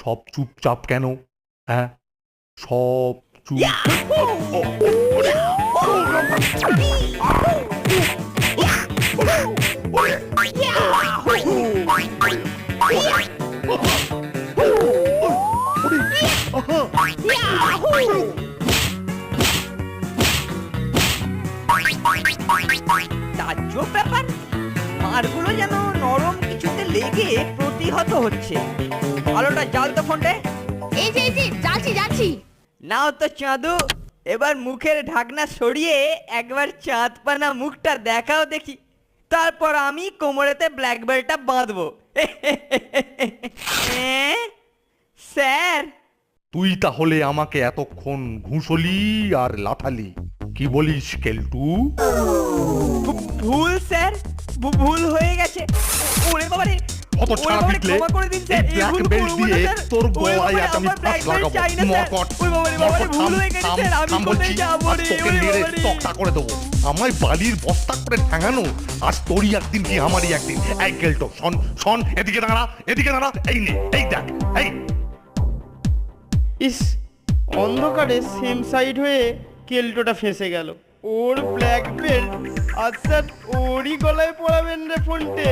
সব চুপচাপ কেন? হ্যাঁ, সব চুপ। তাজ্জব ব্যাপার, মারগুলো যেন নরম কিছুতে লেগে প্রতিহত হচ্ছে। আলোটা জ্বাল তো ফোনটে। এই যে যাচ্ছি যাচ্ছি। নাও তো চাঁদু, এবার মুখের ঢাকনা সরিয়ে একবার চাঁদ পানা মুখটা দেখাও দেখি, তারপর আমি কোমরেতে ব্ল্যাক বেল্টটা বাঁধবো। স্যার, তুই তাহলে আমাকে এতক্ষণ ঘুষলি আর লাথালি, কি বলিস কেলটু? ভুল স্যার, ভুল হয়ে গেছে। ওরে বাবারে, কত ছাড়া পিটলে ক্ষমা করে দিন স্যার, এই ভুল ব্ল্যাক বেল্ট করবো না দিয়ে স্যার। তোর ওরে গলায় বাবারে, আজ আমি আমার black ফাঁস belt লাগাবো। চাই না স্যার। মকট, ওরে বাবারে, বাবারে, মকট, ভুল থাম, হয়ে গেছে থাম, স্যার, আমি থাম কোথায় বলছি। যাবো আজ রে? তোকে ওরে মেরে বাবারে। তক্তা করে দেবো। আমায় বালির বস্তা করে ঠ্যাঙানো, আজ তোরই একদিন কি আমারই একদিন। এই কেলটো, শোন শোন, এদিকে দাঁড়া, এদিকে দাঁড়া, এই নে, এই দেখ, এই। ইস, অন্ধকারে সেম সাইড হয়ে কেল্টোটা ফেঁসে গেল। ওর ব্ল্যাক বেল্ট আচ্ছা ওরই গলায় পড়াবেন রে ফোনটে।